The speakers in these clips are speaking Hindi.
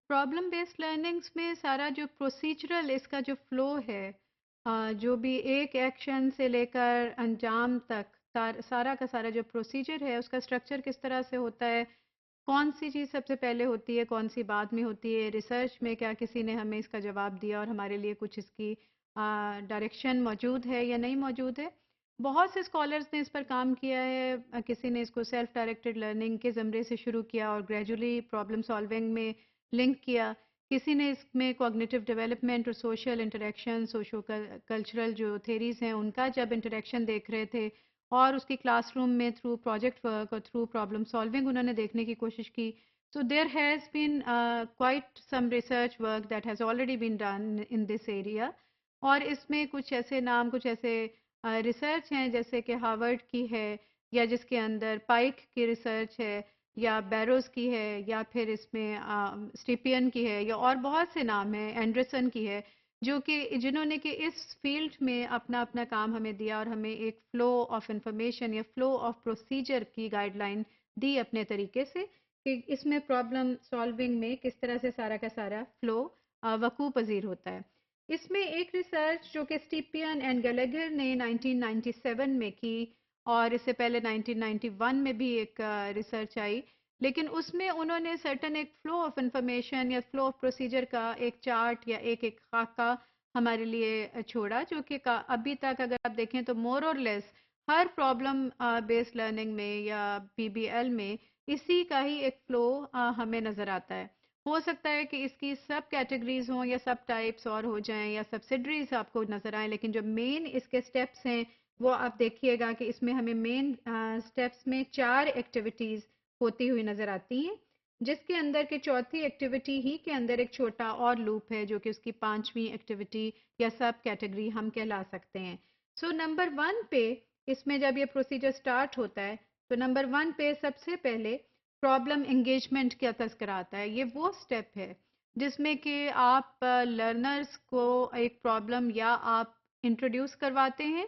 प्रॉब्लम बेस्ड लर्निंग्स में सारा जो प्रोसीजरल इसका जो फ्लो है, जो भी एक एक्शन से लेकर अंजाम तक सारा का सारा जो प्रोसीजर है उसका स्ट्रक्चर किस तरह से होता है, कौन सी चीज़ सबसे पहले होती है, कौन सी बाद में होती है, रिसर्च में क्या किसी ने हमें इसका जवाब दिया और हमारे लिए कुछ इसकी डायरेक्शन मौजूद है या नहीं मौजूद है। बहुत से स्कॉलर्स ने इस पर काम किया है। किसी ने इसको सेल्फ डायरेक्टेड लर्निंग के ज़मरे से शुरू किया और ग्रेजुअली प्रॉब्लम सॉल्विंग में लिंक किया। किसी ने इसमें कॉग्निटिव डेवलपमेंट और सोशल इंटरेक्शन, सोशो कल्चरल जो थेरीज हैं उनका जब इंटरेक्शन देख रहे थे और उसकी क्लासरूम में थ्रू प्रोजेक्ट वर्क और थ्रू प्रॉब्लम सॉल्विंग उन्होंने देखने की कोशिश की। So there has been quite some research work that has already been done in this area। और इसमें कुछ ऐसे नाम, कुछ ऐसे रिसर्च हैं जैसे कि हार्वर्ड की है, या जिसके अंदर पाइक की रिसर्च है, या बैरोज की है, या फिर इसमें स्टिपियन की है, या और बहुत से नाम हैं, एंडरसन की है, जो कि जिन्होंने कि इस फील्ड में अपना अपना काम हमें दिया और हमें एक फ़्लो ऑफ इंफॉर्मेशन या फ़्लो ऑफ प्रोसीजर की गाइडलाइन दी अपने तरीके से, कि इसमें प्रॉब्लम सॉल्विंग में किस तरह से सारा का सारा फ़्लो वकू पजीर होता है। इसमें एक रिसर्च जो कि स्टिपियन एंड गैलेगर ने 1997 में की, और इससे पहले 1991 में भी एक रिसर्च आई, लेकिन उसमें उन्होंने सर्टन एक फ्लो ऑफ इंफॉर्मेशन या फ्लो ऑफ प्रोसीजर का एक चार्ट या एक खाका हमारे लिए छोड़ा, जो कि अभी तक अगर आप देखें तो मोर और लेस हर प्रॉब्लम बेस्ड लर्निंग में या पीबीएल में इसी का ही एक फ्लो हमें नज़र आता है। हो सकता है कि इसकी सब कैटेगरीज हों या सब टाइप्स और हो जाएं या सब्सिडरीज आपको नज़र आएं, लेकिन जो मेन इसके स्टेप्स हैं वो आप देखिएगा कि इसमें हमें मेन स्टेप्स में 4 एक्टिविटीज़ होती हुई नज़र आती हैं, जिसके अंदर के चौथी एक्टिविटी ही के अंदर एक छोटा और लूप है जो कि उसकी 5वीं एक्टिविटी या सब कैटेगरी हम कहला सकते हैं। सो नंबर 1 पे इसमें जब ये प्रोसीजर स्टार्ट होता है तो नंबर 1 पे सबसे पहले प्रॉब्लम एंगेजमेंट का तज़किरा आता है। ये वो स्टेप है जिसमें कि आप लर्नर्स को एक प्रॉब्लम या आप इंट्रोड्यूस करवाते हैं,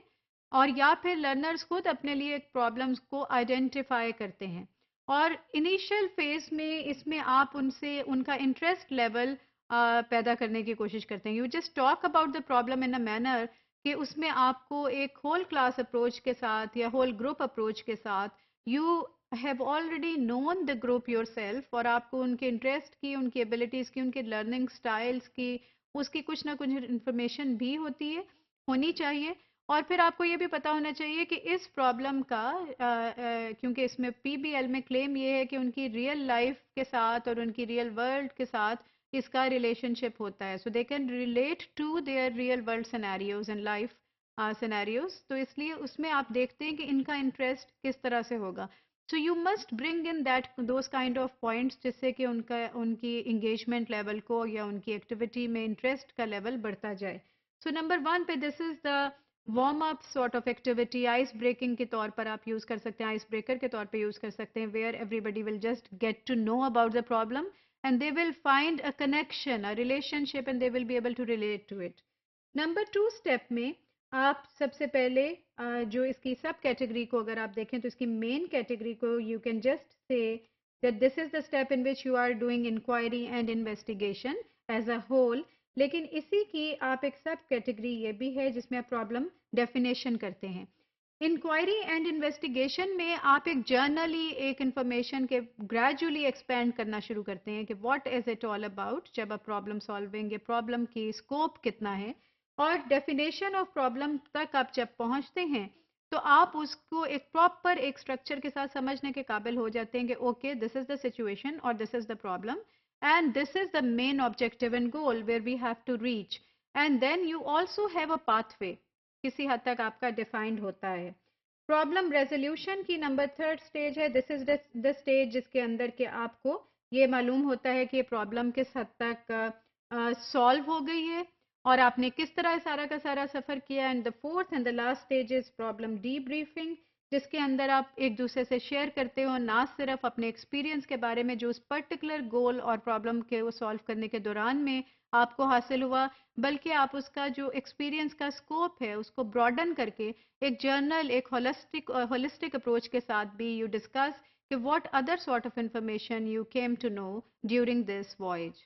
और या फिर लर्नर्स खुद अपने लिए एक प्रॉब्लम्स को आइडेंटिफाई करते हैं, और इनिशियल फेज में इसमें आप उनसे उनका इंटरेस्ट लेवल पैदा करने की कोशिश करते हैं। You just talk about the problem in a manner कि उसमें आपको एक होल क्लास अप्रोच के साथ या होल ग्रुप अप्रोच के साथ you have already known the group yourself, और आपको उनके इंटरेस्ट की, उनकी एबिलिटीज़ की, उनके लर्निंग स्टाइल्स की, उसकी कुछ ना कुछ इन्फॉर्मेशन भी होती है, होनी चाहिए। और फिर आपको ये भी पता होना चाहिए कि इस प्रॉब्लम का क्योंकि इसमें पीबीएल में क्लेम ये है कि उनकी रियल लाइफ के साथ और उनकी रियल वर्ल्ड के साथ इसका रिलेशनशिप होता है, so they can relate to their real world scenarios and life scenarios. तो इसलिए उसमें आप देखते हैं कि इनका इंटरेस्ट किस तरह से होगा। So you must bring in that those kind of points जिससे कि उनका उनकी इंगेजमेंट लेवल को या उनकी एक्टिविटी में इंटरेस्ट का लेवल बढ़ता जाए। सो नंबर 1 पे this is the warm up sort of activity, ice breaking के तौर पर आप यूज़ कर सकते हैं, आइस ब्रेकर के तौर पे यूज़ कर सकते हैं, where everybody will just get to know about the problem and they will find a connection, a relationship, and they will be able to relate to it। Number 2 step में आप सबसे पहले जो इसकी सब कैटेगरी को अगर आप देखें तो इसकी मेन कैटेगरी को you can just say that this is the step in which you are doing inquiry and investigation as a whole। लेकिन इसी की आप एक सब कैटेगरी ये भी है जिसमें आप प्रॉब्लम डेफिनेशन करते हैं। इंक्वायरी एंड इन्वेस्टिगेशन में आप एक जर्नली एक इंफॉर्मेशन के ग्रेजुअली एक्सपेंड करना शुरू करते हैं कि what is it all about, जब आप प्रॉब्लम सॉल्विंग ये प्रॉब्लम की स्कोप कितना है, और डेफिनेशन ऑफ प्रॉब्लम तक आप जब पहुंचते हैं तो आप उसको एक प्रॉपर एक स्ट्रक्चर के साथ समझने के काबिल हो जाते हैं कि okay this is the situation और this is the problem and this is the main objective and goal where we have to reach, and then you also have a pathway किसी हद तक आपका डिफाइंड होता है। प्रॉब्लम रेजोल्यूशन की नंबर 3rd स्टेज है, दिस इज द स्टेज जिसके अंदर के आपको ये मालूम होता है कि प्रॉब्लम किस हद तक सॉल्व हो गई है और आपने किस तरह सारा का सारा सफ़र किया। And the 4th and the last stage is problem debriefing, जिसके अंदर आप एक दूसरे से शेयर करते हो ना सिर्फ अपने एक्सपीरियंस के बारे में जो उस पर्टिकुलर गोल और प्रॉब्लम के वो सॉल्व करने के दौरान में आपको हासिल हुआ, बल्कि आप उसका जो एक्सपीरियंस का स्कोप है उसको ब्रॉडन करके एक जर्नल एक होलिस्टिक अप्रोच के साथ भी यू डिस्कस कि what other sort of information you came to know during this voyage.